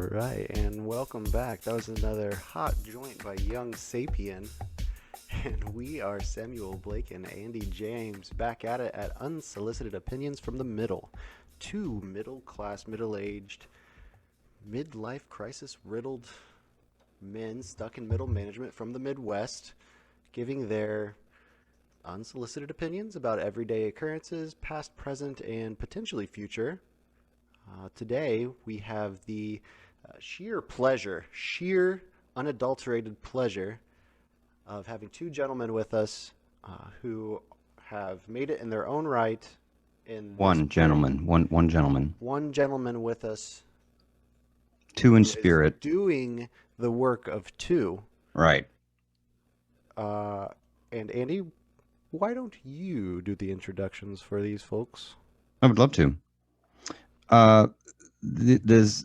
right, and welcome back. That was another hot joint by Young Sapien. And we are Samuel Blake and Andy James back at it at Unsolicited Opinions from the Middle. Two middle-class, middle-aged, midlife crisis-riddled men stuck in middle management from the Midwest giving their unsolicited opinions about everyday occurrences, past, present, and potentially future. Today, we have the sheer unadulterated pleasure of having two gentlemen with us who have made it in their own right. One gentleman with us. Two in spirit. Doing the work of two. Right. And Andy, why don't you do the introductions for these folks? I would love to. This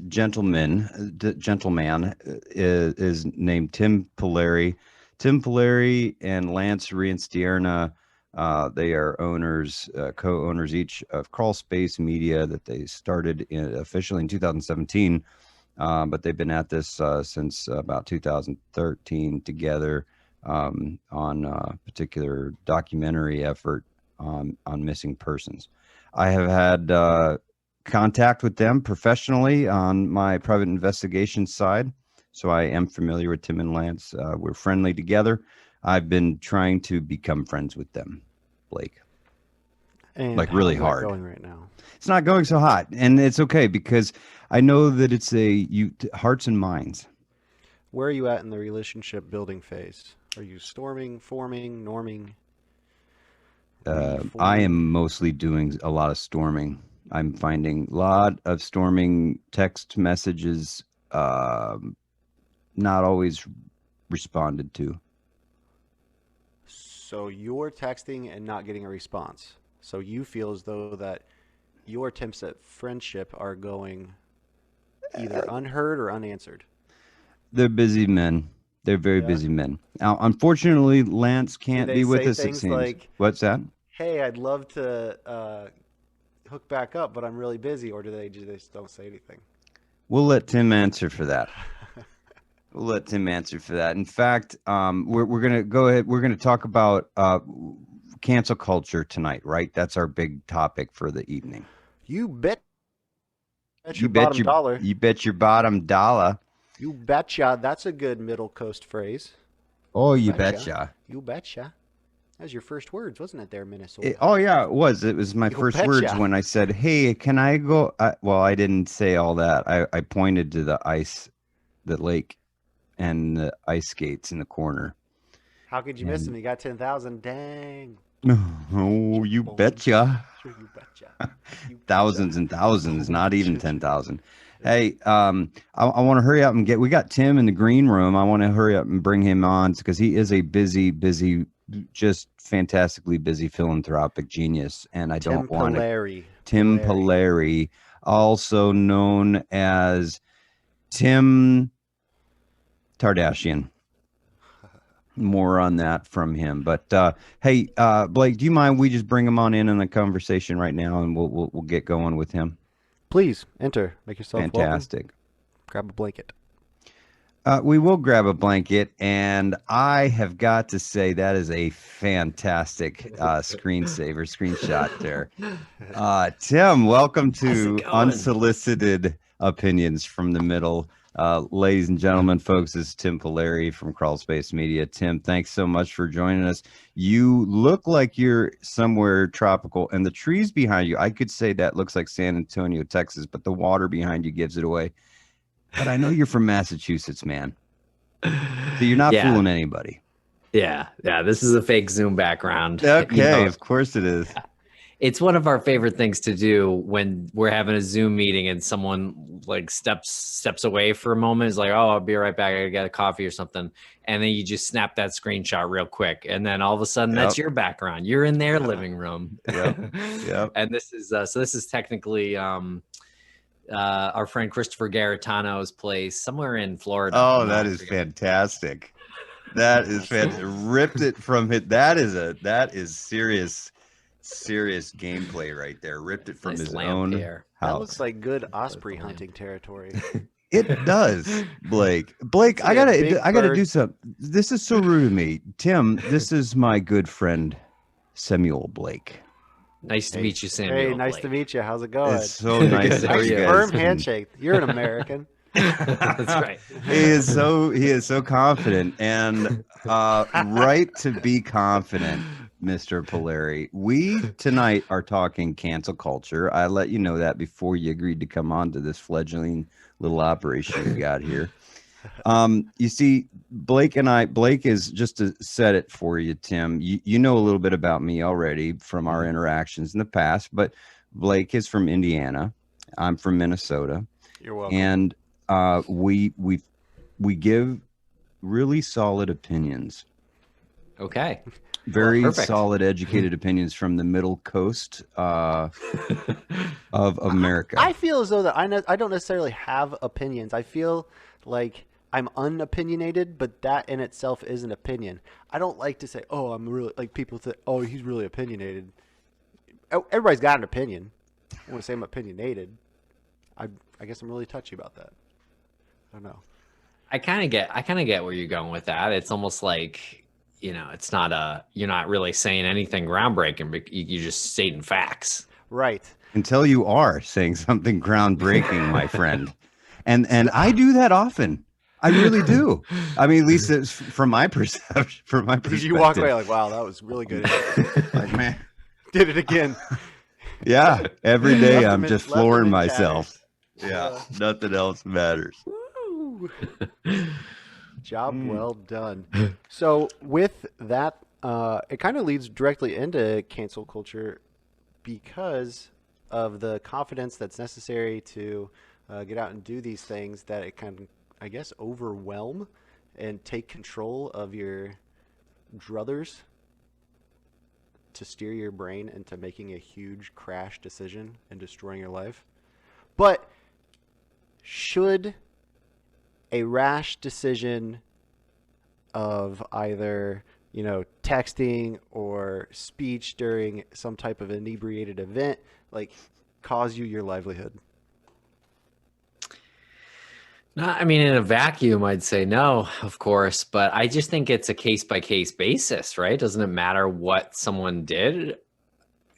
gentleman is named Tim Pilleri. Tim Pilleri and Lance Reenstierna, they are owners, co-owners each of Crawlspace Media that they started officially in 2017, but they've been at this since about 2013 together on a particular documentary effort on missing persons. I have had contact with them professionally on my private investigation side, so I am familiar with Tim and Lance. We're friendly together. I've been trying to become friends with them, Blake. And like really hard. Going right now? It's not going so hot, and it's okay because I know that it's hearts and minds. Where are you at in the relationship building phase? Are you storming, forming, norming? I am mostly doing a lot of storming. I'm finding a lot of storming text messages, not always responded to. So you're texting and not getting a response. So you feel as though that your attempts at friendship are going either unheard or unanswered. They're busy men. They're very busy men. Now, unfortunately, Lance can't be with us, it seems. Like, what's that? Hey, I'd love to hook back up, but I'm really busy. Or do they just don't say anything? We'll let Tim answer for that. In fact, we're going to go ahead. We're going to talk about cancel culture tonight, right? That's our big topic for the evening. You bet. You bet your dollar. You bet your bottom dollar. You betcha. That's a good Middle Coast phrase. Oh, you betcha. You betcha. That was your first words, wasn't it there, Minnesota? Yeah, it was. It was my first words when I said, hey, can I go? Well, I didn't say all that. I pointed to the lake and the ice skates in the corner. How could you miss them? You got 10,000. Dang. Oh, you betcha. Sure, you betcha. Thousands and thousands, not even 10,000. Hey, I want to hurry up and we got Tim in the green room. I want to hurry up and bring him on because he is a busy, just fantastically busy philanthropic genius. And I don't want to. Tim Pilleri, also known as Tim Kardashian. More on that from him. But hey, Blake, do you mind we just bring him on in the conversation right now, and we'll get going with him? Please enter. Make yourself fantastic. Welcome. Grab a blanket. We will grab a blanket, and I have got to say that is a fantastic screenshot there. Tim, welcome to Unsolicited Opinions from the Middle. Ladies and gentlemen, folks, this is Tim Pilleri from Crawlspace Media. Tim, thanks so much for joining us. You look like you're somewhere tropical, and the trees behind you, I could say that looks like San Antonio, Texas, but the water behind you gives it away. But I know you're from Massachusetts, man. So you're not fooling anybody. Yeah. This is a fake Zoom background. Okay, of course it is. It's one of our favorite things to do when we're having a Zoom meeting and someone like steps away for a moment. Is like, oh, I'll be right back. I gotta get a coffee or something. And then you just snap that screenshot real quick. And then all of a sudden that's your background. You're in their living room. Yep. And this is technically our friend Christopher Garitano's place somewhere in Florida. Oh, that is fantastic. That is fantastic. Ripped it from it. That is serious gameplay right there. Ripped it from his own house. That looks like good osprey hunting territory. It does, Blake. Blake, It's I like a big gotta bird. do something. This is so rude of me, Tim. This is my good friend Samuel Blake. Nice to meet you, Samuel. Hey, nice to Blake. meet you. How's it going? It's so nice. Good. How are Nice you? firm handshake. You're an American. That's right. He is so confident, and right to be confident, Mr. Pilleri. We tonight are talking cancel culture. I let you know that before you agreed to come on to this fledgling little operation we got here. You see, Blake is, just to set it for you, Tim, you know a little bit about me already from our interactions in the past, but Blake is from Indiana. I'm from Minnesota. You're welcome. And we give really solid opinions. Okay. Very perfect. solid, educated opinions from the middle coast of America. I feel as though that I don't necessarily have opinions. I feel like I'm unopinionated, but that in itself is an opinion. I don't like to say, oh, I'm really, like people say, oh, he's really opinionated. Everybody's got an opinion. I want to say I'm opinionated. I guess I'm really touchy about that. I don't know. I kind of get where you're going with that. It's almost like, it's not you're not really saying anything groundbreaking, but you're just stating facts. Right. Until you are saying something groundbreaking, my friend. And I do that often. I really do. I mean, at least it's from my perception. From my perspective. Did you walk away like, wow, that was really good? Like, man, Did it again. yeah. Every day Left I'm them in- just left them flooring in myself. tatters. Yeah. Nothing else matters. Woo. Job well done. So with that, it kind of leads directly into cancel culture because of the confidence that's necessary to get out and do these things, that it can, I guess, overwhelm and take control of your druthers to steer your brain into making a huge crash decision and destroying your life. But should a rash decision of either, texting or speech during some type of inebriated event, cause you your livelihood? No, I mean, in a vacuum, I'd say no, of course, but I just think it's a case by case basis, right? Doesn't it matter what someone did?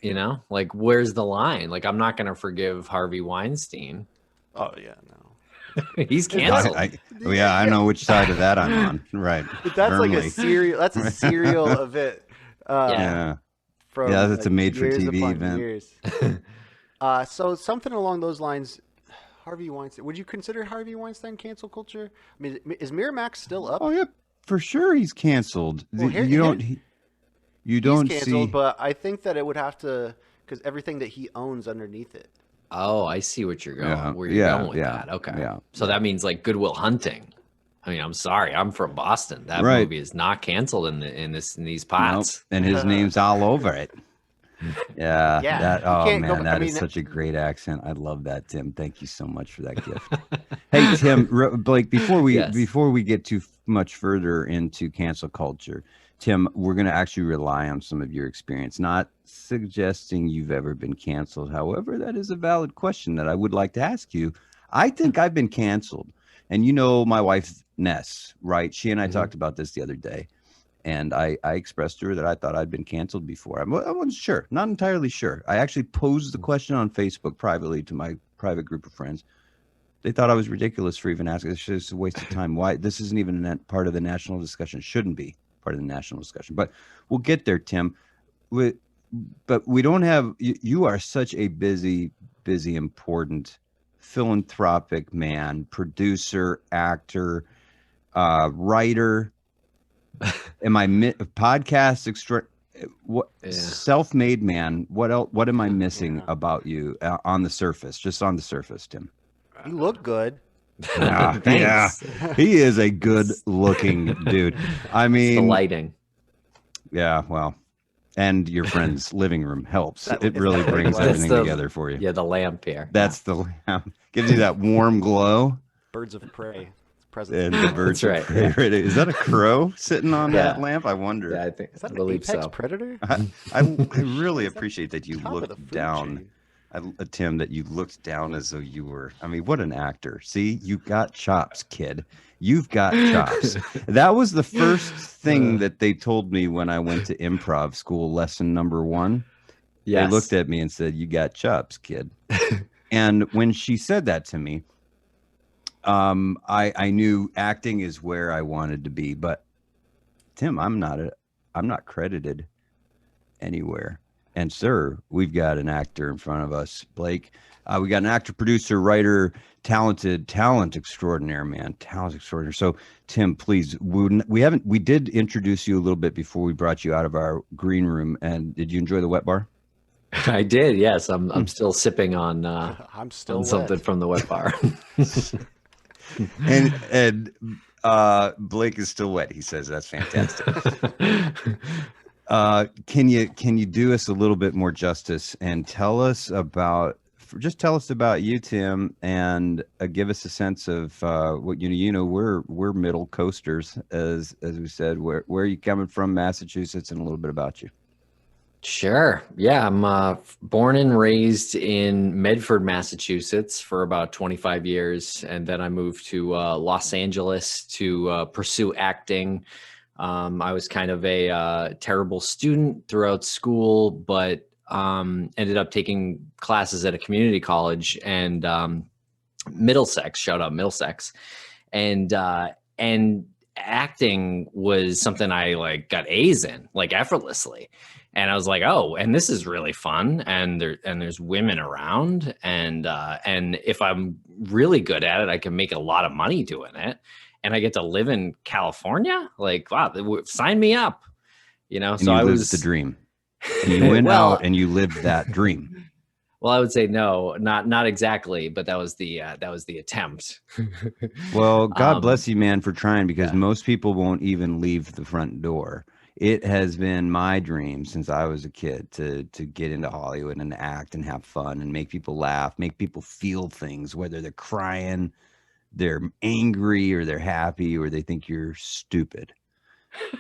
Where's the line? I'm not going to forgive Harvey Weinstein. Oh yeah, no. He's canceled. I know which side of that I'm on. Right. But that's Firmly. like a serial. That's a serial event. Yeah. From Yeah, that's a made for years TV upon event. years. So something along those lines. Harvey Weinstein. Would you consider Harvey Weinstein cancel culture? I mean, is Miramax still up? Oh yeah, for sure he's canceled. Well, You don't He's canceled, see. but I think that it would have to, because everything that he owns underneath it. Oh, I see what you're going. Yeah, Where you're yeah, going with yeah, that? Okay. yeah. So that means Good Will Hunting. I mean, I'm sorry, I'm from Boston. That Right. movie is not canceled in these pots. Nope. And his name's all over it. Yeah. Yeah, That. you Oh can't go man, ba- I that is mean- such a great accent. I love that, Tim. Thank you so much for that gift. Hey, Tim, Blake. Before we get too much further into cancel culture, Tim, we're going to actually rely on some of your experience. Not suggesting you've ever been canceled. However, that is a valid question that I would like to ask you. I think I've been canceled, and my wife Ness, right? She and I talked about this the other day. And I expressed to her that I thought I'd been canceled before. I wasn't sure, not entirely sure. I actually posed the question on Facebook privately to my private group of friends. They thought I was ridiculous for even asking. It's just a waste of time. Why? This isn't even part of the national discussion. Shouldn't be part of the national discussion. But we'll get there, Tim. But we don't have. You are such a busy, important, philanthropic man, producer, actor, writer. Am I podcast self-made man? What else? What am I missing about you on the surface? Just on the surface, Tim. You look good. Yeah, Thanks. He is a good-looking dude. I mean, The lighting. yeah. Well, and your friend's living room helps. That- It is really that what it brings was? everything That's the- together for you. Yeah, the lamp here. That's the lamp. Gives you that warm glow. Birds of prey. It's present. And the birds That's of prey. right, Is that a crow sitting on that Yeah. lamp? I wonder. Yeah, I think Is that I an believe apex so. predator? I really appreciate that you Top of the look food down. chain. Tim, that you looked down as though you were. I mean, what an actor! See, you got chops, kid. You've got chops. That was the first thing that they told me when I went to improv school. Lesson number 1. Yes. They looked at me and said, "You got chops, kid." And when she said that to me, I knew acting is where I wanted to be. But Tim, I'm not credited anywhere. And sir, we've got an actor in front of us, Blake. We got an actor, producer, writer, talent extraordinaire, man, talent extraordinaire. So Tim, please, we did introduce you a little bit before we brought you out of our green room. And did you enjoy the wet bar? I did. Yes. I'm still sipping on, I'm still on something from the wet bar. and Blake is still wet. He says that's fantastic. Can you do us a little bit more justice and tell us about you, Tim, and give us a sense of what we're middle coasters, as we said. Where are you coming from, Massachusetts, and a little bit about you. Sure. Yeah, I'm born and raised in Medford, Massachusetts for about 25 years. And then I moved to Los Angeles to pursue acting. I was kind of a terrible student throughout school, but ended up taking classes at a community college and Middlesex, shout out Middlesex. And acting was something I got A's in effortlessly. And I was like, oh, and this is really fun. And there's women around. And if I'm really good at it, I can make a lot of money doing it. And I get to live in California. Wow, sign me up. So I lived the dream. You went out and you lived that dream. Well, I would say no, not exactly, but that was the attempt. Well, God bless you, man, for trying, because most people won't even leave the front door. It has been my dream since I was a kid to get into Hollywood and act and have fun and make people laugh, make people feel things, whether they're crying, they're angry, or they're happy, or they think you're stupid,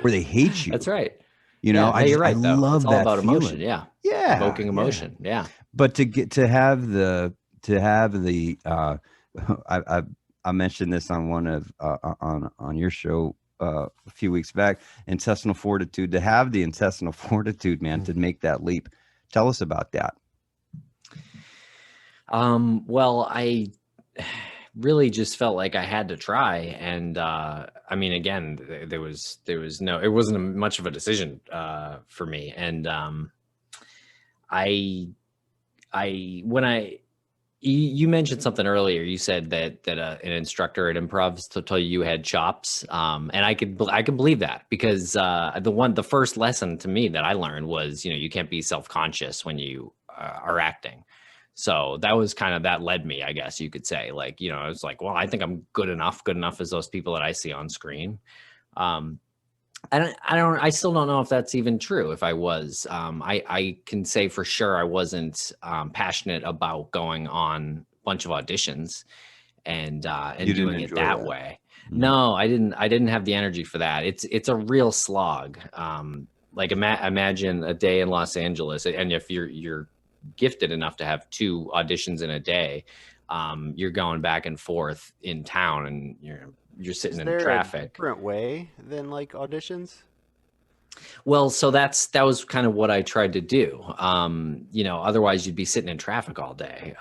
or they hate you. That's right. You're right. I love it's all that about feeling. Emotion. Yeah. Evoking emotion. Yeah. But to have the I mentioned this on one of on your show a few weeks back, intestinal fortitude, to have the intestinal fortitude, man, to make that leap. Tell us about that. Well, I really just felt like I had to try. And, I mean, again, there was no, it wasn't much of a decision, for me. And, you mentioned something earlier. You said that an instructor at improv told you had chops, and I could believe that, because the first lesson to me that I learned was you can't be self-conscious when you are acting. So that was kind of, that led me, I guess you could say. I was like, well, I think I'm good enough as those people that I see on screen. I still don't know if that's even true. If I was, I can say for sure I wasn't passionate about going on a bunch of auditions and doing it that way. Mm-hmm. No, I didn't have the energy for that. It's a real slog. Imagine a day in Los Angeles, and if you're gifted enough to have 2 auditions in a day, you're going back and forth in town, and you're sitting in traffic. A different way than auditions? Well, so that was kind of what I tried to do. Otherwise you'd be sitting in traffic all day,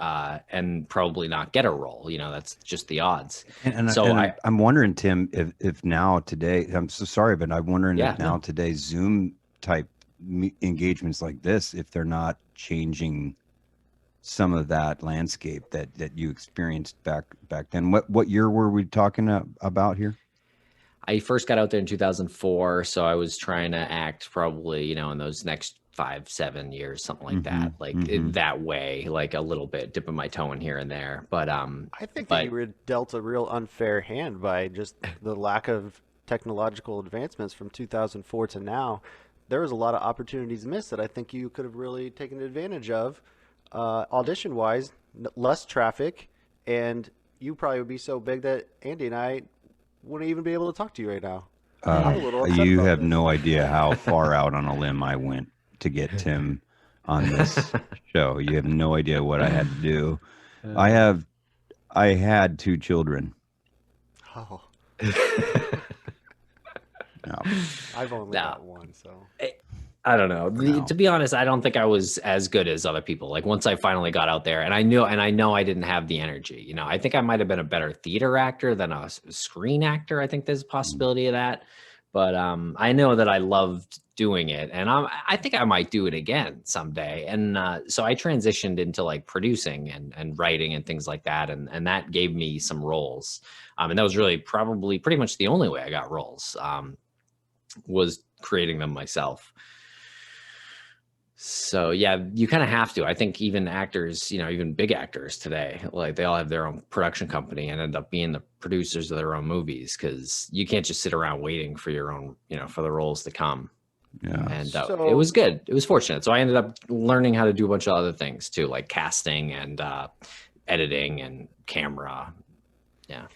and probably not get a role. That's just the odds. I'm wondering, Tim, if now today, I'm so sorry, but I'm wondering if now today Zoom type engagements like this, if they're not changing some of that landscape that you experienced back then. What year were we talking about here? I first got out there in 2004, so I was trying to act probably in those next 5-7 years, something like that, that way, a little bit dipping my toe in here and there. But I think that you were dealt a real unfair hand by just the lack of technological advancements from 2004 to now. There was a lot of opportunities missed that I think you could have really taken advantage of. Audition wise, less traffic, and you probably would be so big that Andy and I wouldn't even be able to talk to you right now. You have no idea how far out on a limb I went to get Tim on this show. You have no idea what I had to do. I had 2 children. Oh, No. I've only got one, so. I don't know. now. To be honest, I don't think I was as good as other people. Like once I finally got out there, and I know I didn't have the energy. You know, I think I might have been a better theater actor than a screen actor. I think there's a possibility of that. But I know that I loved doing it, and I think I might do it again someday. And so I transitioned into like producing and writing and things like that, and that gave me some roles. And that was really probably pretty much the only way I got roles, was creating them myself. So yeah, you kind of have to. I think even actors, you know, even big actors today, like they all have their own production company and end up being the producers of their own movies, because you can't just sit around waiting for your own, you know, for the roles to come. Yeah. And So- it was good. It was fortunate. So I ended up learning how to do a bunch of other things too, like casting and editing and camera. Yeah.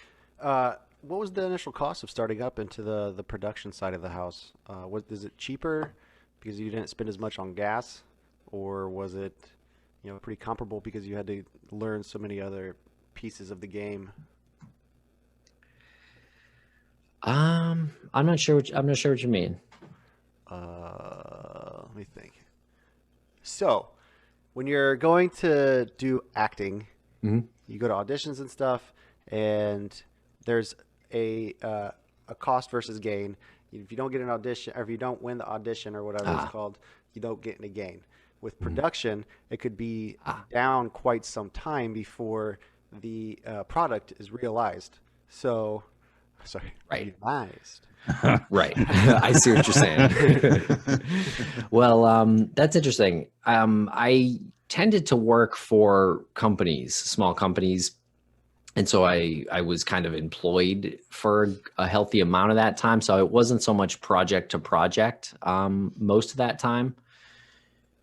What was the initial cost of starting up into the production side of the house? Is it cheaper because you didn't spend as much on gas, or was it, you know, pretty comparable because you had to learn so many other pieces of the game? I'm not sure what you mean. Let me think. So, when you're going to do acting, Mhm. you go to auditions and stuff, and there's a cost versus gain. If you don't get an audition, or if you don't win the audition or whatever it's called, you don't get any gain. With production, it could be down quite some time before the product is realized. So, sorry, Right. realized. Right. I see what you're saying. Well, that's interesting. I tended to work for companies, small companies. And so I was kind of employed for a healthy amount of that time. So it wasn't so much project to project most of that time.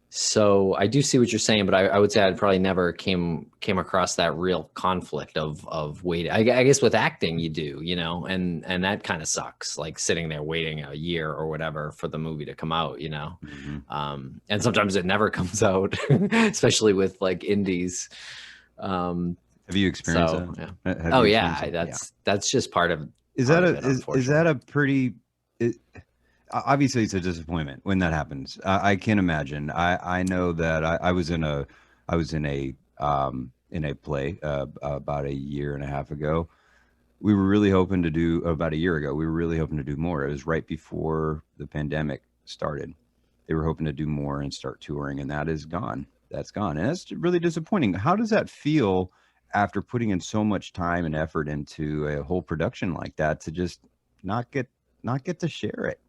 So I do see what you're saying, but I would say I probably never came across that real conflict of waiting. I guess with acting you do, you know, and that kind of sucks, like sitting there waiting a year or whatever for the movie to come out, you know. Mhm. And sometimes it never comes out, especially with like indies. Have you experienced So, that? yeah. Have Oh you yeah, experienced that's just part of Is part that of it, is that unfortunately. a pretty? Obviously, it's a disappointment when that happens. I can imagine. I know that I was in a play about a year and a half ago. We were really hoping to do about a year ago. We were really hoping to do more. It was right before the pandemic started. They were hoping to do more and start touring, and that is gone. That's gone, and that's really disappointing. How does that feel after putting in so much time and effort into a whole production like that to just not get to share it?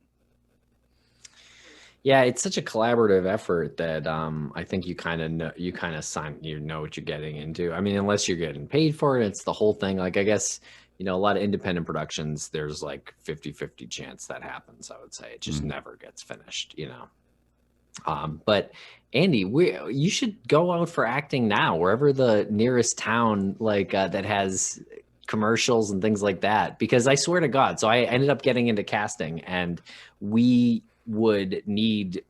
Yeah, it's such a collaborative effort that I think you kind of know, you know what you're getting into. I mean, unless you're getting paid for it, it's the whole thing. Like I guess, you know, a lot of independent productions, there's like 50-50 chance that happens, I would say. It just never gets finished, you know. But Andy, you should go out for acting now, wherever the nearest town like that has commercials and things like that. Because I swear to God, so I ended up getting into casting, and we would need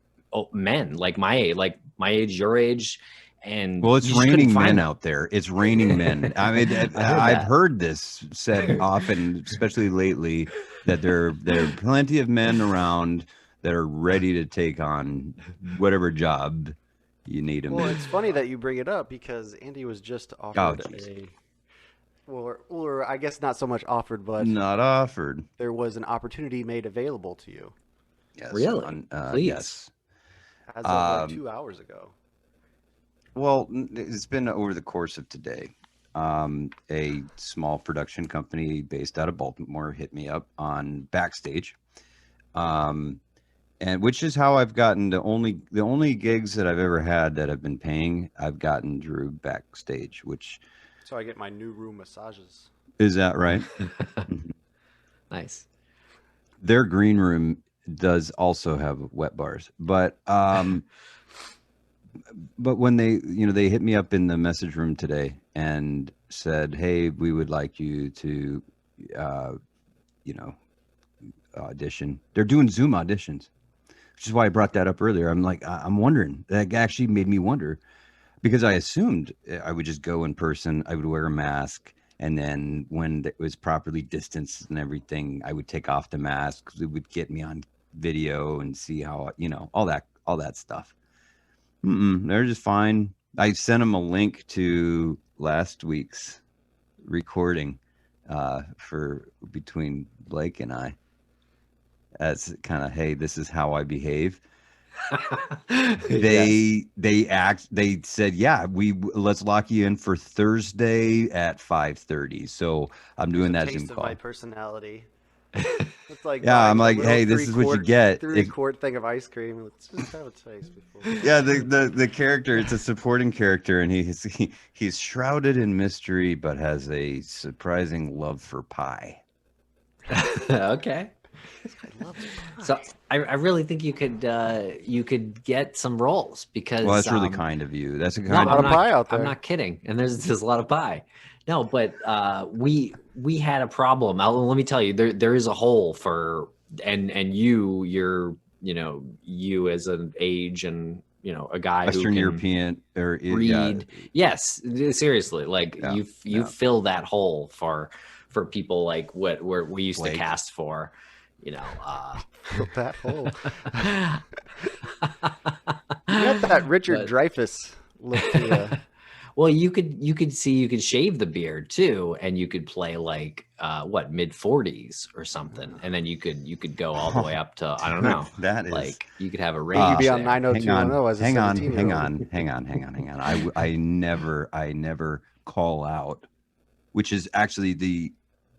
men like my age, your age, and Well, it's you just couldn't raining find men them. out there. It's raining men. I mean, I've heard this said often, especially lately, that there are plenty of men around that are ready to take on whatever job you need them Well, in. it's funny that you bring it up because Andy was just offered geez. or I guess not so much offered, but Not offered. there was an opportunity made available to you Yes. Really? Please. Yes. as of like 2 hours ago. Well, it's been over the course of today. A small production company based out of Baltimore hit me up on Backstage, and which is how I've gotten the only gigs that I've ever had that have been paying. I've gotten through Backstage, which So I get my new room massages. is that right? Nice. Their green room does also have wet bars, but when they hit me up in the message room today and said, "Hey, we would like you to, audition." They're doing Zoom auditions. which is why I brought that up earlier. I'm like, I'm wondering. That actually made me wonder, because I assumed I would just go in person. I would wear a mask, and then when it was properly distanced and everything, I would take off the mask because it would get me on video and see how, all that stuff. They're just fine. I sent them a link to last week's recording for between Blake and I, as kind of, hey, this is how I behave. They said, yeah, let's lock you in for Thursday at 5:30. So I'm doing that Zoom Of call. my personality. It's like, yeah, I'm like, hey, this is what you get. 3-quart thing of ice cream. Let's just have a taste before. Yeah, the character, it's a supporting character, and he's shrouded in mystery, but has a surprising love for pie. Okay. I love pie. So I really think you could get some roles, because Well, that's really kind of you. That's a No, kind a lot of pie out there. I'm not kidding. And there's a lot of pie. No, but we had a problem. Let me tell you, there is a hole for and you as an age and a guy Western who can European or read. Yeah. Yes, seriously, like you fill that hole for people like where we used Blake. to cast for. Fill that hole. You got that Richard Dreyfuss look to you. Well, you could shave the beard too, and you could play like mid-40s or something, and then you could go all the way up to, I don't know. That is like, you could have a range. You'd be on there. 90210 as a 17-year-old. hang on. I never call out, which is actually the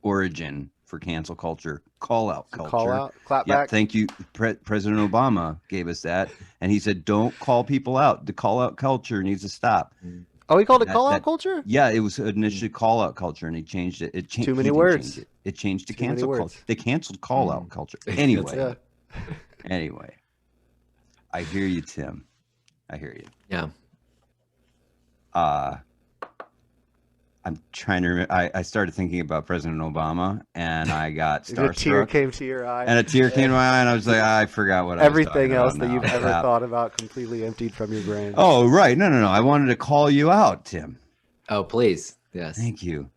origin for cancel culture. Call out culture. Call out, clap Yeah, back. thank you. President Obama gave us that, and he said, "Don't call people out. The call out culture needs to stop." Oh, he called it call out culture? Yeah, it was initially call out culture, and he changed it. It changed. Too many words. It changed to Too many cancel words. culture. They canceled call out culture. Anyway, Yeah. anyway, I hear you, Tim. I hear you. Yeah. I'm trying to remember. I started thinking about President Obama, and I got starstruck. A tear came to your eye. And a tear came to my eye, and I was like, I forgot what Everything I was else talking that about you've now. ever Crap. thought about completely emptied from your brain. Oh, right. No. I wanted to call you out, Tim. Oh, please. Yes. Thank you.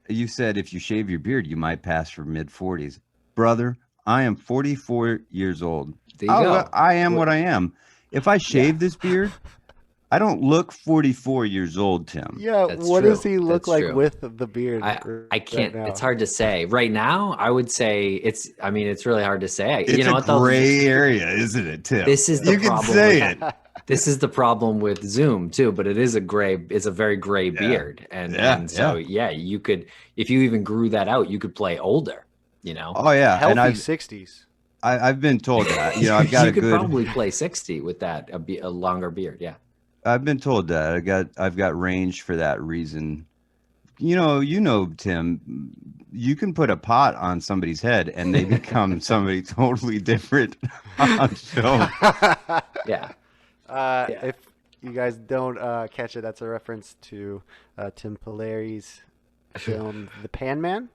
You said if you shave your beard, you might pass for mid-40s. Brother, I am 44 years old. There you go. I am what I am. If I shave this beard, I don't look 44 years old, Tim. Yeah, That's what true. does he look That's like true. with the beard? I can't. Right now? It's hard to say. Right now, I would say it's really hard to say. It's a gray area, isn't it, Tim? This is the you can problem say with- it. This is the problem with Zoom too, but it is it's a very gray beard. And so you could, if you even grew that out, you could play older, Oh yeah. Healthy And I've 60s. I've been told that. I've got you a could good probably play 60 with that, a longer beard. Yeah. I've been told that. I've got range for that reason. Tim, you can put a pot on somebody's head and they become somebody totally different on show. Yeah. If you guys don't catch it, that's a reference to Tim Pilleri's film The Panman.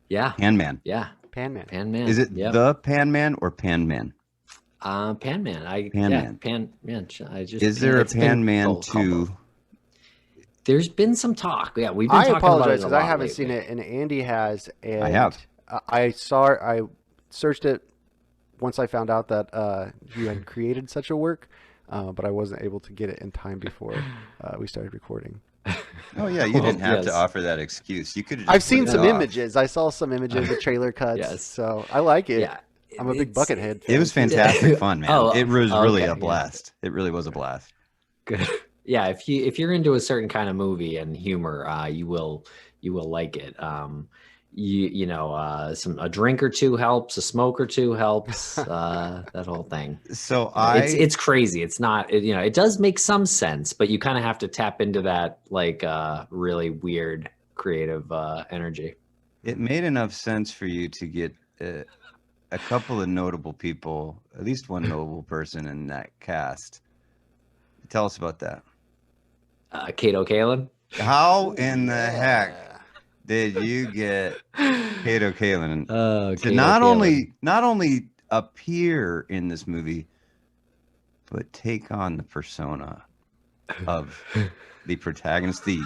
Yeah. Panman. Yeah. Panman. Is it the Panman or Panman? Panman. Panman. Panman. Is there a Panman 2? There's been some talk. Yeah, we've been I talking apologize about it because I haven't seen lately. it, and Andy has. And I have. I searched it once I found out that you had created such a work, but I wasn't able to get it in time before we started recording. Oh yeah, you didn't have to Yes. offer that excuse. You could. I've seen some images. I saw some images, the trailer cuts. Yes. So I like it. Yeah. I'm a big Buckethead fan. It was fantastic fun, man. Oh, it was really okay, a blast. It really was a blast. Good. Yeah, if you're into a certain kind of movie and humor, you will like it. A drink or two helps, a smoke or two helps, that whole thing. So It's crazy. It's not, it does make some sense, but you kind of have to tap into that like really weird creative energy. It made enough sense for you to get a couple of notable people, at least one notable person in that cast. Tell us about that. Keto Kaelin. How in the heck did you get Keto Kaelin to Keto not Kaelin. only appear in this movie, but take on the persona of the protagonist, the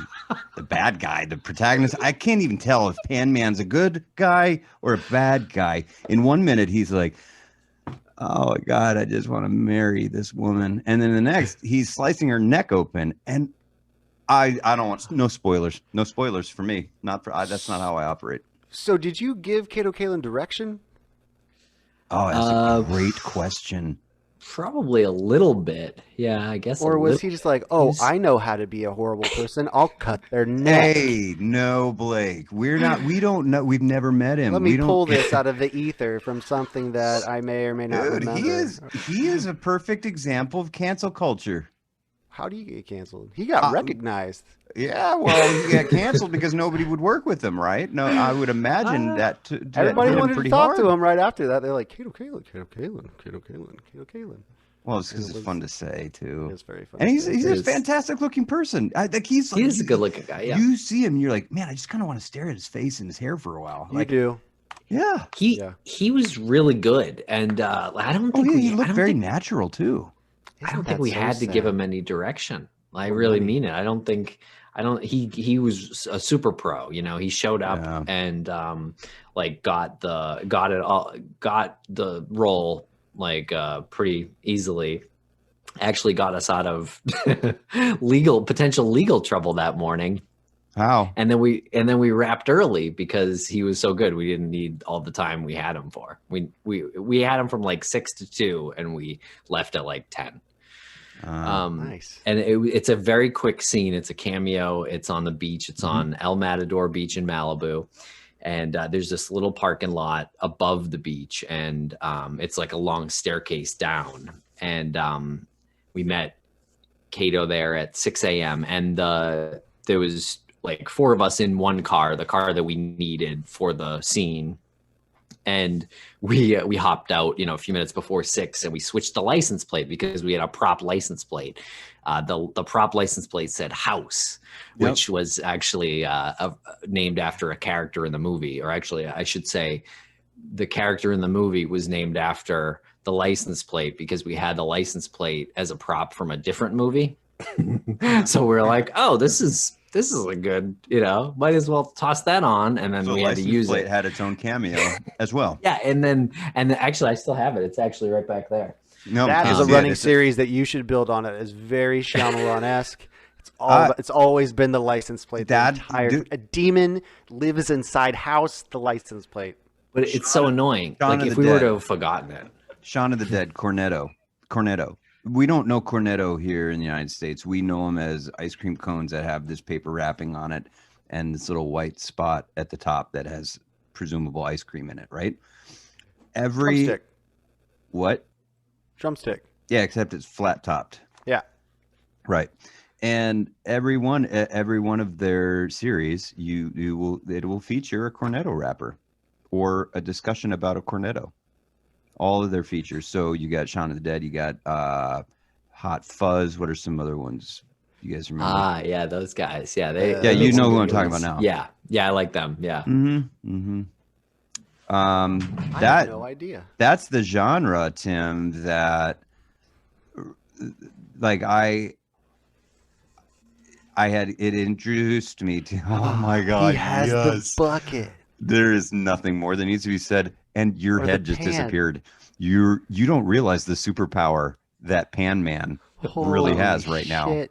bad guy, the protagonist. I can't even tell if Panman's a good guy or a bad guy. In 1 minute, he's like, oh my God, I just want to marry this woman. And then the next, he's slicing her neck open. And I don't want, no spoilers for me. That's not how I operate. So did you give Keto Kaelin direction? Oh, that's a great question. Probably a little bit. Yeah, I guess. Or was he just like, oh, I know how to be a horrible person. I'll cut their neck. Hey, we don't know. We've never met him. Let me pull this out of the ether from something that I may or may not remember. He is a perfect example of cancel culture. How do you get canceled? He got recognized. Yeah, well, he got canceled because nobody would work with him, right? No, I would imagine that everybody wanted to talk hard. to him right after that. They're like, Keto Kaelin, Keto Kaelin, Keto Kaelin, Keto Kaelin. Well, it's because it's fun to say too. It's very fun. And he's a fantastic looking person. He is a good looking guy. Yeah. You see him, you're like, man, I just kind of want to stare at his face and his hair for a while. You do. Yeah. He was really good, and I don't think he looked very natural too. I don't think we had to give him any direction. I really mean it. He was a super pro, you know. He showed up and got the role pretty easily. Actually got us out of potential legal trouble that morning. How? And then we wrapped early because he was so good. We didn't need all the time we had him for. We had him from 6 to 2 and we left at 10. Nice. And it's a very quick scene. It's a cameo. It's on the beach. It's on El Matador Beach in Malibu. And there's this little parking lot above the beach. And it's like a long staircase down. And we met Keto there at 6 a.m. And there was 4 of us in one car, the car that we needed for the scene. And we hopped out, a few minutes before 6, and we switched the license plate because we had a prop license plate. The prop license plate said House, which was actually named after a character in the movie. Or actually, I should say the character in the movie was named after the license plate because we had the license plate as a prop from a different movie. So we're like, oh, this is a good, might as well toss that on. And then we had to use it. It had its own cameo as well. Yeah. And then actually I still have it. It's actually right back there. No, that is a running series that you should build on. It is very Shyamalan-esque. It's always been the license plate. A demon lives inside House, the license plate. But it's so annoying. If we were to have forgotten it. Shaun of the Dead, Cornetto. We don't know Cornetto here in the United States. We know them as ice cream cones that have this paper wrapping on it and this little white spot at the top that has presumable ice cream in it, right? Drumstick. What? Drumstick. Yeah, except it's flat topped. Yeah. Right. And every one of their series, it will feature a Cornetto wrapper or a discussion about a Cornetto. All of their features. So you got Shaun of the Dead, you got Hot Fuzz. What are some other ones you guys remember? Yeah, those guys. Yeah, you know who I'm talking about now. Yeah, I like them. Yeah. I have no idea. That's the genre, Tim, that I had it introduced me to. Oh my God! He has the bucket. There is nothing more that needs to be said. And your head just disappeared. You don't realize the superpower that Panman really has right now.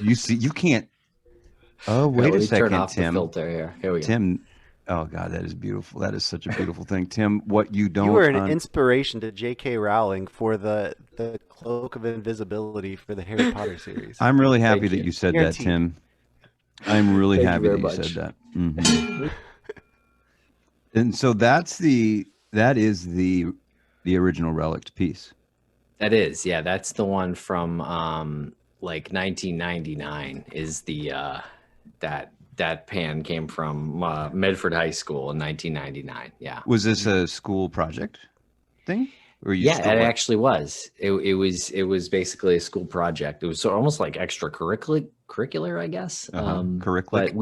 You can't. Oh, wait a second, turn off Tim. The filter here. Here we go. Tim. Oh God, that is beautiful. That is such a beautiful thing, Tim. What you don't. You were an inspiration to J.K. Rowling for the Cloak of Invisibility for the Harry Potter series. I'm really happy that you said that, Tim. I'm really happy that you said that. Mm-hmm. And so that is the original Relict piece. That is, yeah. That's the one from 1999. Is the that pan came from Medford High School in 1999. Yeah. Was this a school project thing? Or it actually was. It was basically a school project. It was almost like extracurricular, I guess. Curricular. But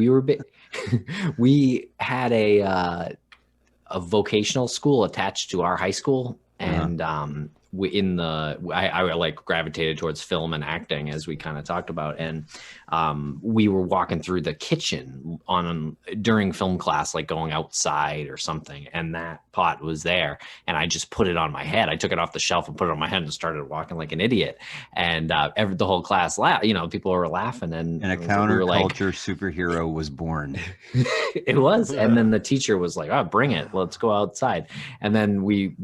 we had a vocational school attached to our high school, and and I like gravitated towards film and acting, as we kind of talked about, and we were walking through the kitchen during film class, like going outside or something, and that pot was there, and I just put it on my head. I took it off the shelf and put it on my head and started walking like an idiot, and the whole class laughed. People were laughing, and a counterculture superhero was born. It was, and then the teacher was like, "Oh, bring it, let's go outside," and then we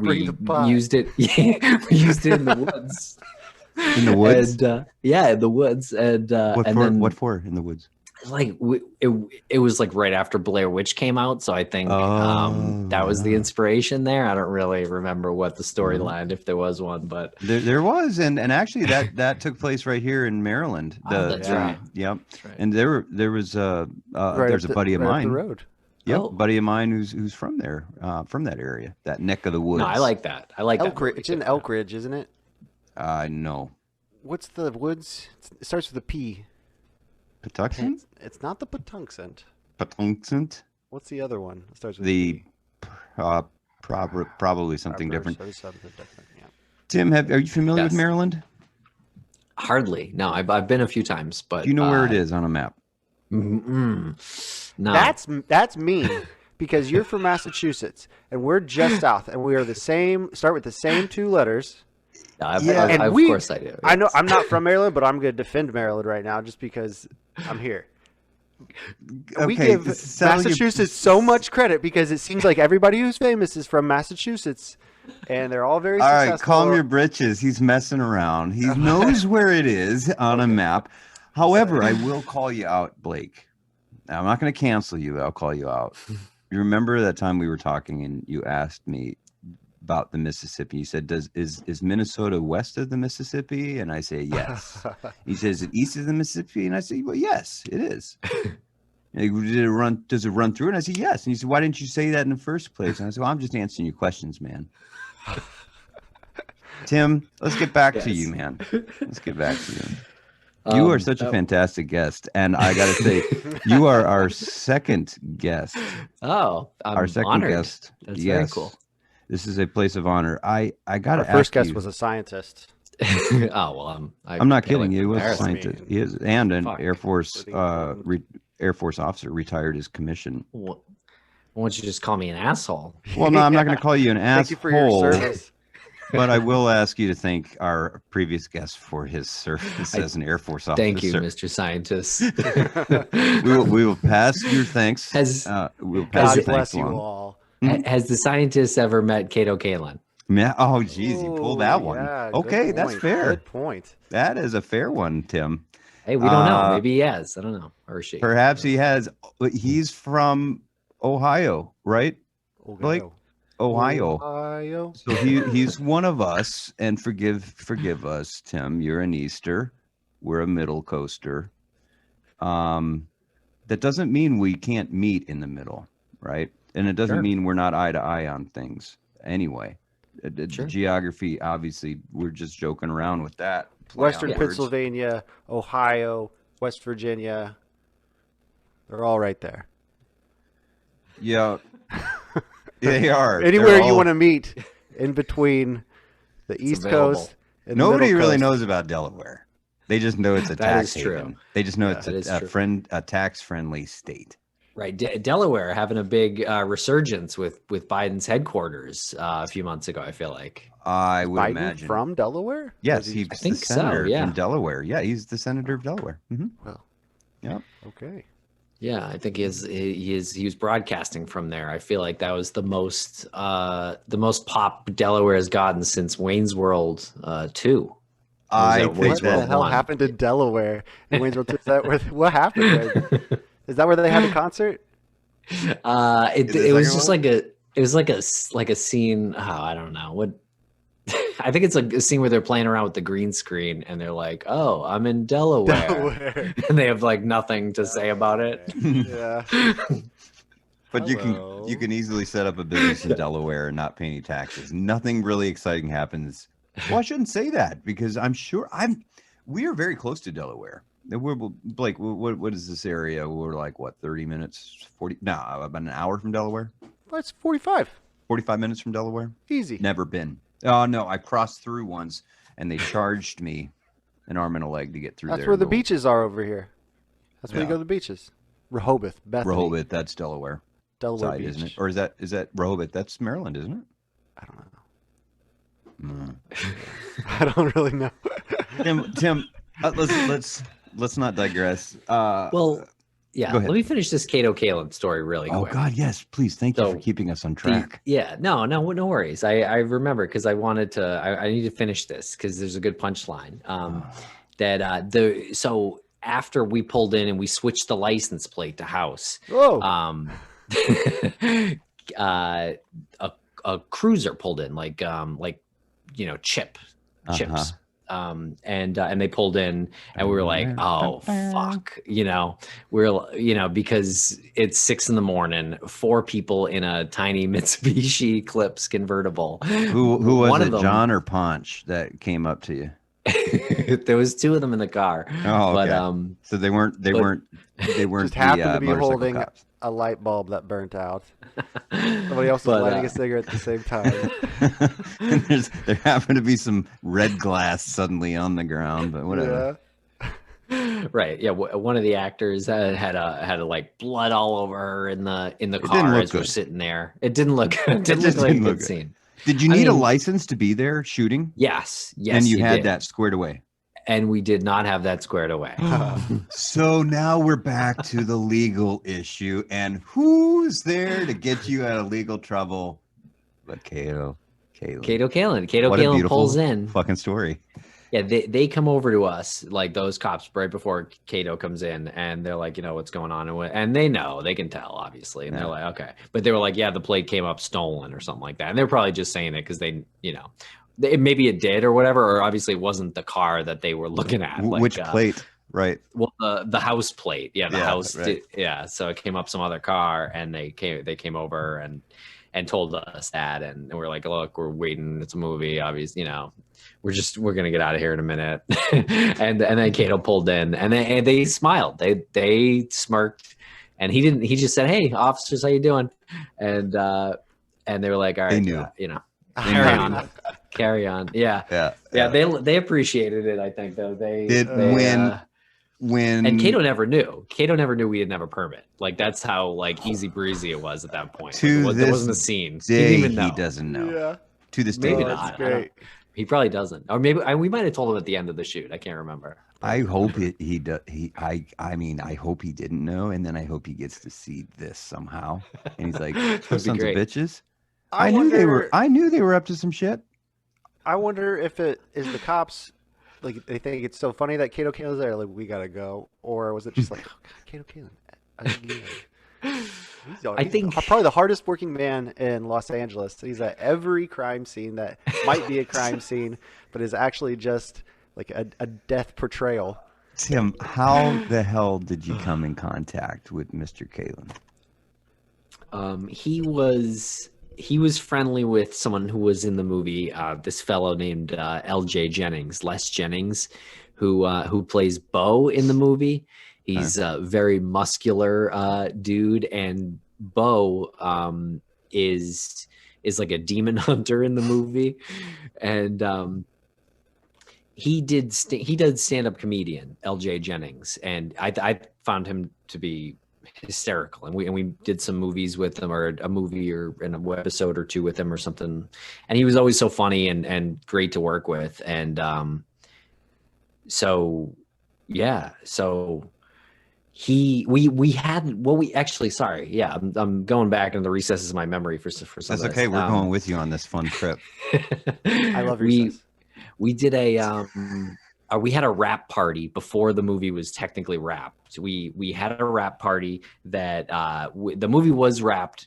used it. We used it in the woods. In the woods? And, in the woods. And what for in the woods? Like it was like right after Blair Witch came out, so I think that was the inspiration there. I don't really remember what the storyline, if there was one, but there was, and actually that took place right here in Maryland. That's right. Yep. That's right. And there's a buddy of mine. The road. Yep, buddy of mine who's from there, from that area, that neck of the woods. No, I like that. I like Elk that. It's in Elk Ridge, isn't it? No. What's the woods? It starts with a P. Patuxent? It's not the Patuxent. Patuxent? What's the other one? It starts with the a P. Probably something different. Something different. Yeah. Tim, are you familiar with Maryland? Hardly. No, I've been a few times, but Do you know where it is on a map? No. That's mean because you're from Massachusetts and we're just south and we are the same. Start with the same two letters. Of course I do. Yes. I know I'm not from Maryland, but I'm going to defend Maryland right now just because I'm here. We give Massachusetts so much credit because it seems like everybody who's famous is from Massachusetts, and they're all very successful. All right, calm your britches. He's messing around. He knows where it is on a map. However, I will call you out, Blake. Now, I'm not going to cancel you. I'll call you out. You remember that time we were talking and you asked me about the Mississippi? You said, is Minnesota west of the Mississippi? And I say, yes. He says, is it east of the Mississippi? And I say, well, yes, it is. And does it run through? And I said, yes. And he said, why didn't you say that in the first place? And I said, well, I'm just answering your questions, man. Tim, let's get back to you, man. Let's get back to you. You are such a fantastic guest, and I gotta say, you are our second guest. Oh, our second honored. Guest. That's very cool. This is a place of honor. I gotta ask Our first guest you, was a scientist. Oh well, I'm not kidding. He was a embarrass me. scientist. He is, and an Fuck. Air Force Air Force officer, retired his commission. Why don't you just call me an asshole? Well, no, I'm not going to call you an asshole. Thank you for your service. But I will ask you to thank our previous guest for his service as an Air Force officer. Thank you, Mr. Scientist. we will pass your thanks. We'll pass your God bless thanks you along. all. Has the scientist ever met Keto Kaelin? Yeah. Oh, geez, you pulled that one. Yeah, okay, good that's point. fair. Good point. That is a fair one, Tim. Hey, we don't know. Maybe he has. I don't know. Or she. Perhaps he has. He's from Ohio, right? Blake? Ohio. So he's one of us, and forgive us, Tim. You're an Easter. We're a middle coaster. That doesn't mean we can't meet in the middle, right? And it doesn't mean we're not eye to eye on things. Anyway, geography, obviously, we're just joking around with that. Western Pennsylvania, Ohio, West Virginia. They're all right there. Yeah. They are. Anywhere you want to meet in between the East Coast and nobody the Middle really Coast. knows about Delaware. They just know it's a tax haven. They just know it's a tax-friendly state. Right. Delaware having a big resurgence with Biden's headquarters a few months ago, I feel like. I would Biden imagine. from Delaware? Yes, he's the senator from Delaware. Yeah, he's the senator of Delaware. Mm-hmm. Well, yeah. Okay. Yeah, I think he was broadcasting from there. I feel like that was the most pop Delaware has gotten since Wayne's World 2. What the hell happened in Delaware? In Wayne's World 2? What happened there? Is that where they had a concert? It was just like a scene. Oh, I don't know what. I think it's like a scene where they're playing around with the green screen and they're like, "Oh, I'm in Delaware," and they have like nothing to say about it. Yeah. But you can easily set up a business in Delaware and not pay any taxes. Nothing really exciting happens. Well, I shouldn't say that because we are very close to Delaware. Blake, what is this area? We're like, what, 30 minutes, 40? No, about an hour from Delaware. Well, it's 45. 45 minutes from Delaware? Easy. Never been. Oh no, I crossed through once, and they charged me an arm and a leg to get through. That's their where the little- beaches are over here. That's where you Yeah. go to the beaches. Rehoboth, Bethany, Rehoboth, that's Delaware Delaware side, Beach. isn't it? Or is that Rehoboth? That's Maryland, isn't it? I don't know. Mm. I don't really know. Tim, let's not digress. Well, yeah. Go ahead. Let me finish this Keto Kaelin story really Oh quick. God, yes, please. Thank you So, for keeping us on track. No worries. I remember because I wanted to. I need to finish this because there's a good punchline. So after we pulled in and we switched the license plate to house, Whoa. A cruiser pulled in like chips. And they pulled in and we were like, oh fuck, because it's 6 a.m, 4 people in a tiny Mitsubishi Eclipse convertible. Who was One it, of them, John or Ponch, that came up to you? there was 2 of them in the car. Oh, okay. But so they weren't Just happened to be motorcycle holding cops. a light bulb that burnt out. Somebody else was lighting a cigarette at the same time. And there happened to be some red glass suddenly on the ground, but whatever. Yeah. right, yeah. One of the actors had a like blood all over her in the didn't car look as we're good. sitting there. It didn't look. It didn't just look like a didn't look good good. scene. Did you I need a mean- license to be there shooting? Yes, And you had did. that squared away. And we did not have that squared away. So now we're back to the legal issue, and who's there to get you out of legal trouble? But Keto Kaelin. Keto What a Kaelin beautiful pulls in. fucking story. Yeah, they come over to us, like those cops, right before Keto comes in, and they're like, what's going on, and they know, they can tell, obviously, and they're like, okay, but they were like, yeah, the plate came up stolen or something like that, and they're probably just saying it because maybe it did or whatever, or obviously it wasn't the car that they were looking at. Which plate? Right. Well, the house plate, the house, right. So it came up some other car, and they came over and told us that, and we're like, look, we're waiting, it's a movie, obviously, we're gonna get out of here in a minute. and then Keto pulled in, and they smiled, they smirked, and he just said, hey officers, how you doing? And they were like, all right, They knew. carry on. Yeah. They appreciated it, I think, though. When and Keto never knew we didn't have a permit. Like, that's how like easy breezy it was at that point. To Like, there this wasn't a scene. He day, didn't even know. he doesn't know. Yeah. To this day, Maybe he not. doesn't. That's great. He probably doesn't, or maybe we might have told him at the end of the shoot. I can't remember. I hope he does. I mean, I hope he didn't know, and then I hope he gets to see this somehow. And he's like, That'd "Those be sons great. of bitches." I knew they were up to some shit. I wonder if it is the cops, like they think it's so funny that Keto Kaelin's there, like we gotta go, or was it just like, oh God, Keto Kaelin again? I think He's probably the hardest working man in Los Angeles. He's at every crime scene that might be a crime scene, but is actually just like a death portrayal. Tim, how the hell did you come in contact with Mr. Kaelin? He was friendly with someone who was in the movie. This fellow named L.J. Jennings, Les Jennings, who plays Bo in the movie. He's a very muscular dude, and Bo is like a demon hunter in the movie, and he does stand-up comedian, L.J. Jennings, and I found him to be hysterical, and we did some movies with him, or a movie or in a webisode or two with him or something, and he was always so funny and great to work with, and so I'm going back into the recesses of my memory for some That's of okay. this. We're going with you on this fun trip. I love recess. We did we had a wrap party before the movie was technically wrapped. We had a wrap party that the movie was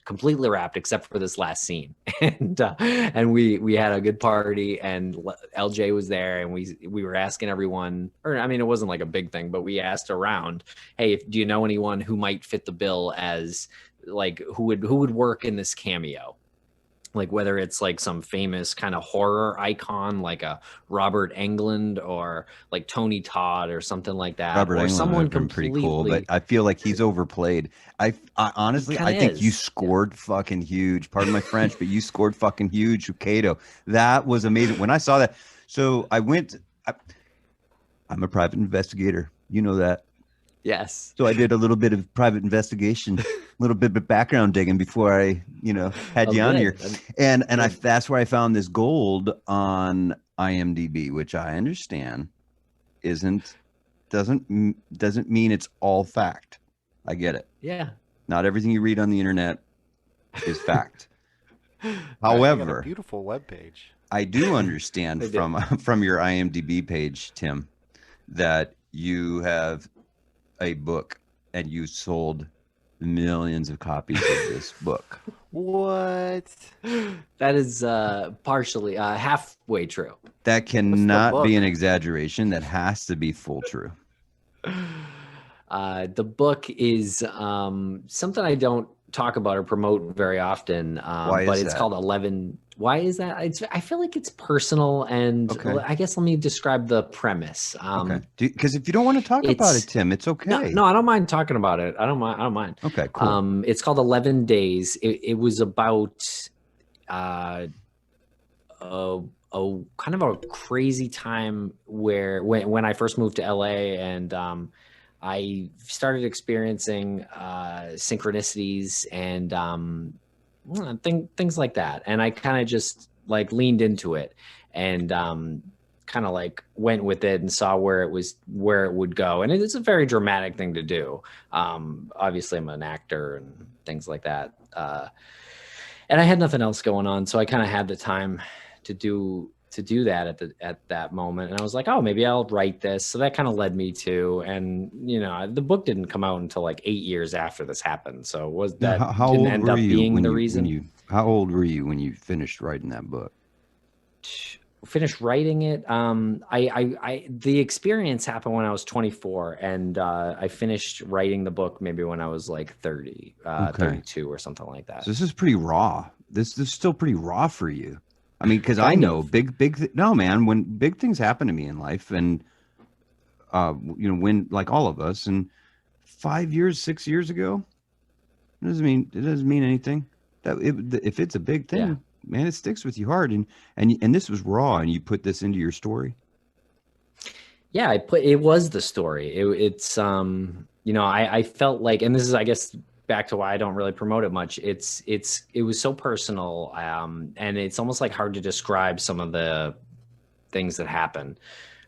completely wrapped except for this last scene, and we had a good party, and LJ was there, and we were asking everyone, or I mean, it wasn't like a big thing, but we asked around, hey, do you know anyone who might fit the bill as like who would work in this cameo? like whether it's like some famous kind of horror icon like a Robert Englund or like Tony Todd or something like that, Robert or Englund would someone have been pretty cool, but completely. I feel like he's overplayed. I honestly, Kind I of think you is. scored fucking huge. Pardon my French, but you scored fucking huge with Cato. That was amazing. When I saw that, so I went. I'm a private investigator. You know that. Yes. So I did a little bit of private investigation, a little bit of background digging before I, had Oh, you on here. good. And Good. that's where I found this gold on IMDb, which I understand doesn't mean it's all fact. I get it. Yeah. Not everything you read on the internet is fact. They got a However, beautiful webpage. I do understand They do. from your IMDb page, Tim, that you have a book and you sold millions of copies of this book. What? That is partially halfway true. That cannot be book? an exaggeration. That has to be full true. The book is something I don't talk about or promote very often, Why but is it's that? called 11. Why is that? I feel like it's personal, and Okay. I guess let me describe the premise. Okay. Because if you don't want to talk about it, Tim, it's okay. No, I don't mind talking about it. I don't mind. Okay, cool. It's called 11 Days. It was about a kind of a crazy time where when I first moved to LA and I started experiencing synchronicities and things like that. And I kind of just like leaned into it and kind of like went with it and saw where it would go. And it's a very dramatic thing to do. Obviously I'm an actor and things like that. And I had nothing else going on. So I kind of had the time to do that at that moment. And I was like, oh, maybe I'll write this. So that kind of led me to, and the book didn't come out until like 8 years after this happened. So was that How didn't old end were up you being when the you reason? how old were you when you finished writing that book? Finished writing it. The experience happened when I was 24 and I finished writing the book maybe when I was like 30, Okay. 32 or something like that. So this is pretty raw. This is still pretty raw for you. I mean, because I Kind know of. no, man, when big things happen to me in life and, when like all of us and 5 years, 6 years ago, it doesn't mean anything. If it's a big thing, Yeah. man, it sticks with you hard. And this was raw and you put this into your story. Yeah, it was the story. I felt like, and this is, I guess, back to why I don't really promote it much. It was so personal, and it's almost like hard to describe some of the things that happen.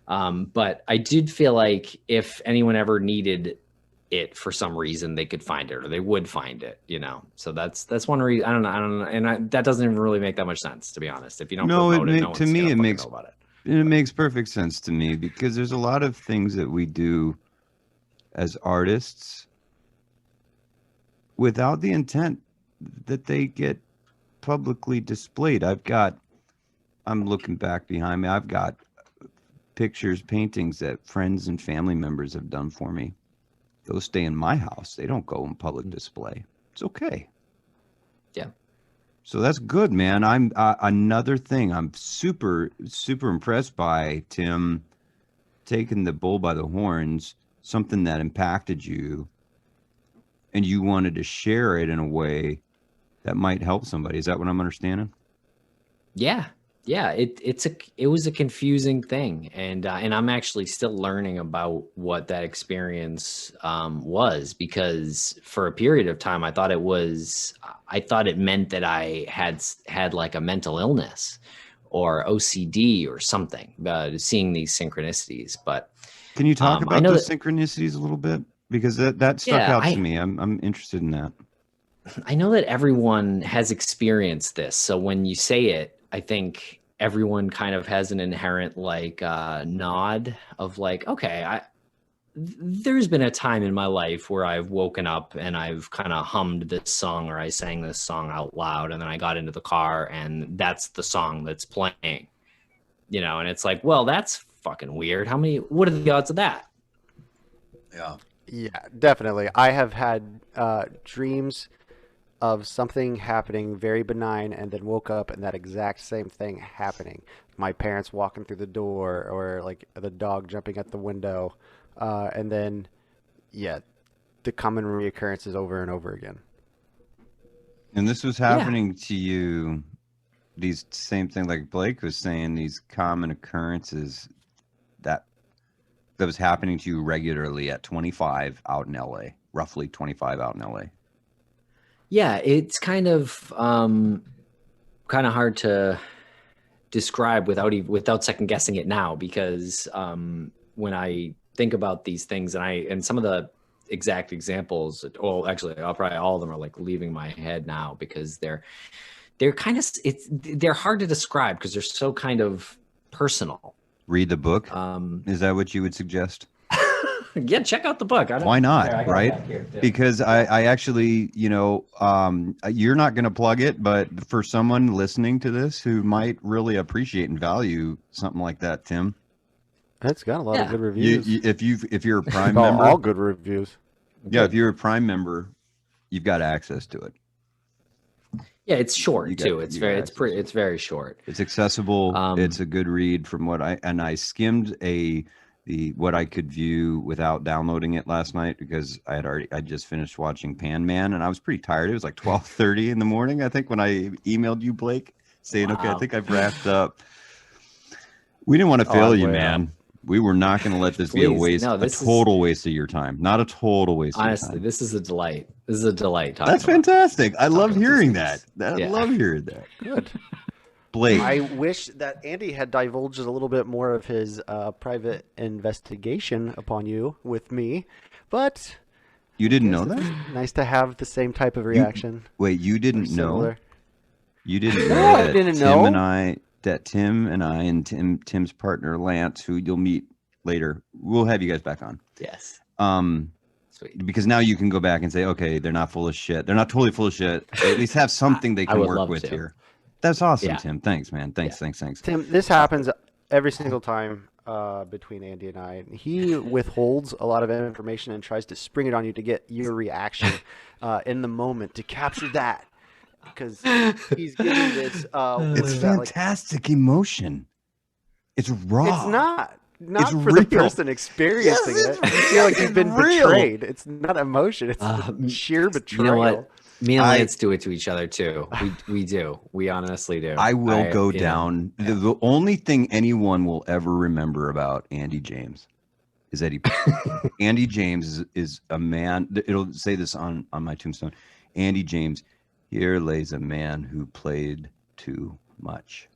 But I did feel like if anyone ever needed it for some reason, they could find it, or they would find it. So that's one reason. I don't know, and that doesn't even really make that much sense, to be honest. If you don't promote it, no one's gonna fucking know about it. It makes perfect sense to me because there's a lot of things that we do as artists without the intent that they get publicly displayed. I'm looking back behind me. I've got pictures, paintings that friends and family members have done for me. Those stay in my house. They don't go in public display. It's okay. Yeah. So that's good, man. I'm another thing I'm super, super impressed by, Tim, taking the bull by the horns, something that impacted you, and you wanted to share it in a way that might help somebody. Is that what I'm understanding? Yeah. It was a confusing thing, and I'm actually still learning about what that experience was, because for a period of time I thought it meant that I had like a mental illness or OCD or something, seeing these synchronicities. But can you talk about know those synchronicities a little bit, because that stuck out to me. I'm interested in that. I know that everyone has experienced this, so when you say it, I think everyone kind of has an inherent like nod of like, okay, there's been a time in my life where I've woken up and I've kind of hummed this song, or I sang this song out loud, and then I got into the car and that's the song that's playing, and it's like, well, that's fucking weird. What are the odds of that? Yeah. Yeah, definitely. I have had dreams of something happening very benign and then woke up and that exact same thing happening. My parents walking through the door or like the dog jumping at the window. And then, yeah, the common reoccurrences over and over again. And this was happening to you, these same thing like Blake was saying, these common occurrences that was happening to you regularly at 25 out in LA, roughly 25 out in LA. Yeah, it's kind of hard to describe without second guessing it now, because when I think about these things and some of the exact examples, well, actually, probably all of them are like leaving my head now, because they're they're hard to describe because they're so kind of personal. Read the book. Is that what you would suggest? Yeah, check out the book. Why not? Right? Because I actually, you're not going to plug it, but for someone listening to this who might really appreciate and value something like that, Tim. It's got a lot of good reviews. If you're a Prime member, all good reviews. Yeah, if you're a Prime member, you've got access to it. Yeah, it's short too. It's very short. It's accessible. It's a good read from I skimmed what I could view without downloading it last night, because I just finished watching Panman and I was pretty tired. It was like 12:30 in the morning, I think, when I emailed you, Blake, saying, okay, I think I've wrapped up. We didn't want to fail you, man. We were not going to let this be a waste, total waste of your time. Not a total waste of your time. Honestly, this is a delight. This is a delight. That's fantastic. I love hearing that. I love hearing that. Good. Blake. I wish that Andy had divulged a little bit more of his private investigation upon you with me, but you didn't know that? Nice to have the same type of reaction. You didn't know? You didn't know that I didn't know. Tim and I and Tim's partner Lance, who you'll meet later, we'll have you guys back on. Yes. Sweet. Because now you can go back and say, okay, they're not full of shit. They're not totally full of shit. They at least have something they can work with here. That's awesome, Tim. Thanks, man. Thanks. Tim, this happens every single time between Andy and I. He withholds a lot of information and tries to spring it on you to get your reaction in the moment, to capture that. Because he's giving this. It's fantastic emotion. It's raw. It's not for the person experiencing it. You feel like you've been betrayed. It's not emotion. It's sheer betrayal. You know what? Me and Lance do it to each other too. We do. We honestly do. I will go down. The only thing anyone will ever remember about Andy James is that Andy James is a man. It'll say this on my tombstone. Andy James. Here lays a man who played too much.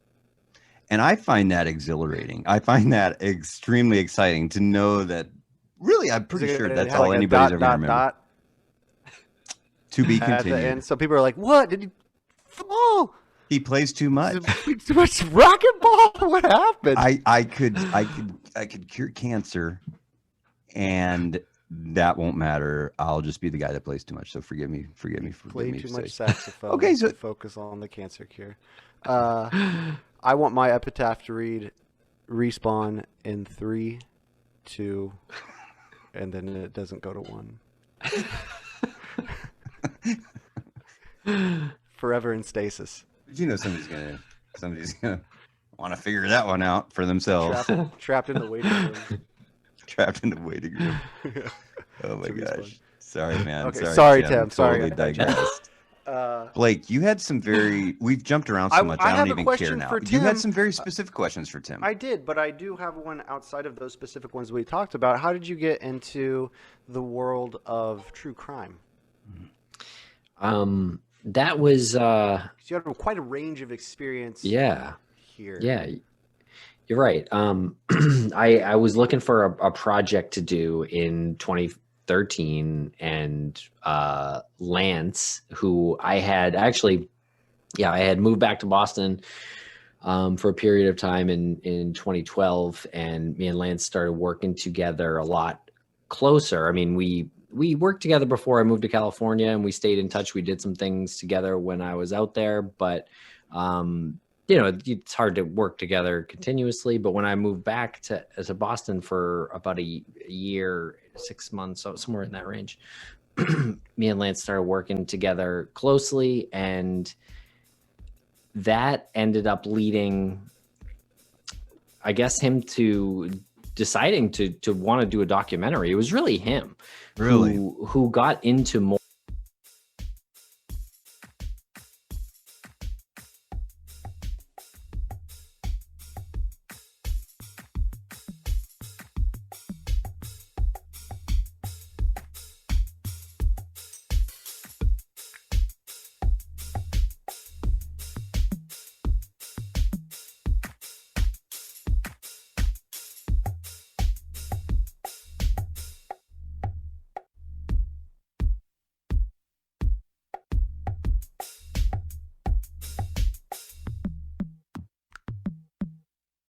And I find that exhilarating. I find that extremely exciting to know that, really, I'm pretty sure that's all anybody's ever remembered. To be continued. And so people are like, what? Did he fall? He plays too much. Too much racquetball? What happened? I could cure cancer, and that won't matter. I'll just be the guy that plays too much. So forgive me. Play too much saxophone. Okay, so focus on the cancer cure. I want my epitaph to read: respawn in 3, 2, and then it doesn't go to 1. Forever in stasis. You know, somebody's gonna want to figure that one out for themselves. Trapped in the waiting room. Trapped in the waiting room. Oh my gosh. Sorry, man. Okay, sorry, Tim. Totally digressed. Blake, you had some we've jumped around so much, I don't even care now. You had some very specific questions for Tim. I did, but I do have one outside of those specific ones we talked about. How did you get into the world of true crime? That was you had quite a range of experience here. Yeah, you're right. I was looking for a project to do in 2013, and Lance, who I had moved back to Boston for a period of time in 2012, and me and Lance started working together a lot closer. I mean, we worked together before I moved to California, and we stayed in touch. We did some things together when I was out there, but it's hard to work together continuously. But when I moved back to Boston for about a year, 6 months, so somewhere in that range, me and Lance started working together closely, and that ended up leading, I guess, him to deciding to want to do a documentary. It was really him Really? who got into more